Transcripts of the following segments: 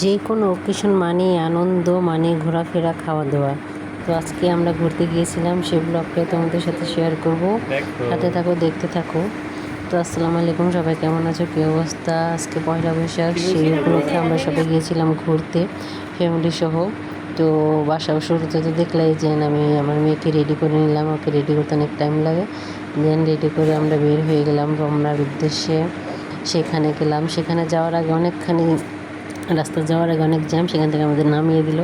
যে কোনো অকেশন মানেই আনন্দ, মানে ঘোরাফেরা, খাওয়া দাওয়া। তো আজকে আমরা ঘুরতে গিয়েছিলাম, সেই ব্লগটা তোমাদের সাথে শেয়ার করব। সাথে থাকো, দেখতে থাকো। তো আসসালামু আলাইকুম, সবাই কেমন আছো, কী অবস্থা? আজকে পয়লা বৈশাখ, সেই উপলক্ষে আমরা সবাই গিয়েছিলাম ঘুরতে ফ্যামিলি সহ। তো বাসাও শুরুতে তো দেখলাই যে আমি আমার মেয়েকে রেডি করে নিলাম, ওকে রেডি করতে অনেক টাইম লাগে। দেন রেডি করে আমরা বের হয়ে গেলাম রমনার উদ্দেশ্যে। সেখানে গেলাম, সেখানে যাওয়ার আগে অনেকখানি রাস্তা যাওয়ার আগে অনেক জ্যাম, সেখান থেকে আমাদের নামিয়ে দিল।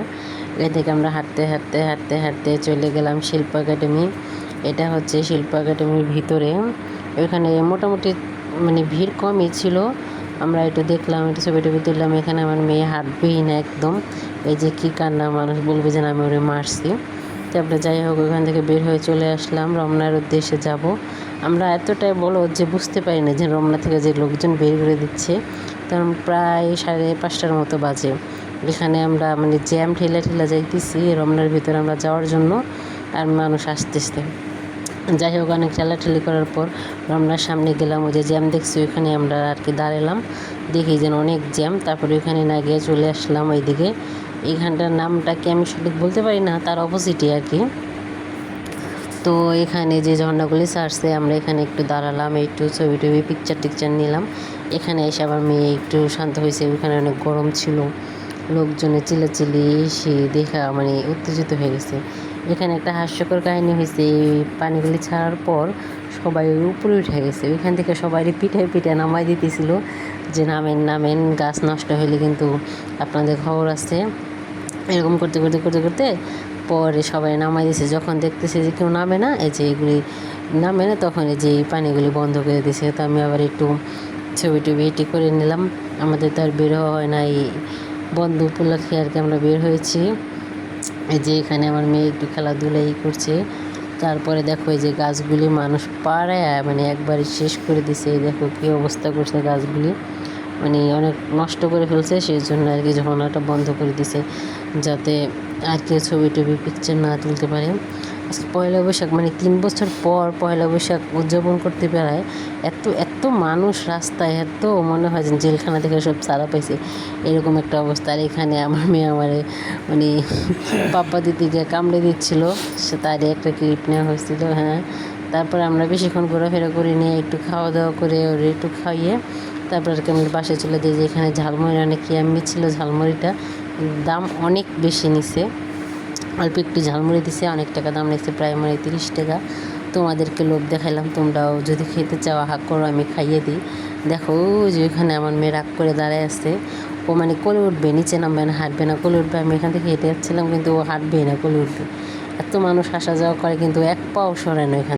এখান থেকে আমরা হাঁটতে হাঁটতে হাঁটতে হাঁটতে চলে গেলাম শিল্প একাডেমি। এটা হচ্ছে শিল্প একাডেমির ভিতরে। ওইখানে মোটামুটি মানে ভিড় কমই ছিল। আমরা একটু দেখলাম, একটু ছবি টবি তুললাম। এখানে আমার মেয়ে হাঁটবেই না একদম, এই যে কী কান্না, মানুষ বলবে যে আমি ওরে মারছি। তারপরে যাই হোক, ওখান থেকে বের হয়ে চলে আসলাম, রমনার উদ্দেশ্যে যাব। আমরা এতটাই বলো যে বুঝতে পারি না যে রমনা থেকে যে লোকজন বের করে দিচ্ছে, তখন প্রায় 5:30টার মতো বাজে। এখানে আমরা মানে জ্যাম ঠেলা ঠেলা যাইতেছি রমনার ভিতরে আমরা যাওয়ার জন্য, আর মানুষ আসতেছে। যাই হোক, অনেক ঠেলাঠেলি করার পর রমনার সামনে গেলাম। ওই যে জ্যাম দেখছি, ওইখানে আমরা আর কি দাঁড়ালাম, দেখি যেন অনেক জ্যাম। তারপরে ওইখানে না গিয়ে চলে আসলাম ওইদিকে। এইখানটার নামটা কি আমি সঠিক বলতে পারি না, তার অপোজিটে আর কি। তো এখানে যে ঝর্ণাগুলি ছাড়ছে, আমরা এখানে একটু দাঁড়ালাম, একটু ছবি টবি পিকচার টিকচার নিলাম। এখানে এসে আমার মেয়ে একটু শান্ত হয়েছে। ওইখানে অনেক গরম ছিল, লোকজনের চিল্লাচিল্লি সে দেখা মানে উত্তেজিত হয়ে গেছে। এখানে একটা হাস্যকর কাহিনী হয়েছে, এই পানিগুলি ছাড়ার পর সবাই উপরে উঠে গেছে। ওইখান থেকে সবাই পিঠে পিঠে নামাই দিতেছিল যে নামেন নামেন, গাছ নষ্ট হইলে কিন্তু আপনাদের খবর আছে। এরকম করতে করতে করতে করতে পরে সবাই নামাই দিয়েছে। যখন দেখতেছে যে কেউ নামে না, এই যে এগুলি নামে না, তখন এই যে এই পানিগুলি বন্ধ করে দিয়েছে। তো আমি আবার একটু ছবি টবি এটি করে নিলাম। আমাদের তো আর বের হওয়া হয় না, এই বন্ধ উপলক্ষে আর কি আমরা বের হয়েছি। এই যে এখানে আমার মেয়ে একটু খেলাধুলাই করছে। তারপরে দেখো এই যে গাছগুলি মানুষ পাড়ায় মানে একবারই শেষ করে দিছে। দেখো কী অবস্থা করছে গাছগুলি, মানে অনেক নষ্ট করে ফেলছে। সেই জন্য আর কি ঝর্ণাটা বন্ধ করে দিছে, যাতে আর কেউ ছবি টবি পিকচার না তুলতে পারে। আজকে পয়লা বৈশাখ, মানে 3 বছর পর পয়লা বৈশাখ উদযাপন করতে পারায় এত এত মানুষ রাস্তায়, এত মনে হয় যে জেলখানা থেকে সব ছাড়া পাইছে, এরকম একটা অবস্থা। আর এখানে আমার মেয়ে আমারে মানে পাপ্পা দিদিকে কামড়ে দিচ্ছিলো, সে তারই একটা ক্লিপ নেওয়া হয়েছিল। হ্যাঁ, তারপরে আমরা বেশিক্ষণ ঘোরাফেরা করে নিয়ে একটু খাওয়া দাওয়া করে ওরে একটু খাইয়ে তারপর আর কি আমরা বাসায় চলে যাই। যে এখানে ঝালমুড়ি অনেক ইয়াম্মি ছিল, ঝালমুড়িটা দাম অনেক বেশি নিছে, অল্প একটু ঝালমুড়ি দিছে, অনেক টাকা দাম নিচ্ছে, প্রায় মানে 30 টাকা। তোমাদেরকে লোভ দেখাইলাম, তোমরাও যদি খেতে চাও হাক করো, আমি খাইয়ে দিই। দেখো যে ওইখানে আমার মেয়ে রাগ করে দাঁড়ায় আছে, ও মানে কোলে উঠবে, নিচে নামবে না, হাঁটবে না, কোলে উঠবে। আমি এখান থেকে হেঁটে যাচ্ছিলাম, কিন্তু ও হাঁটবেই না, কোলে উঠবে। এত মানুষ আসা যাওয়া করে, কিন্তু এক পাও সরে না এখান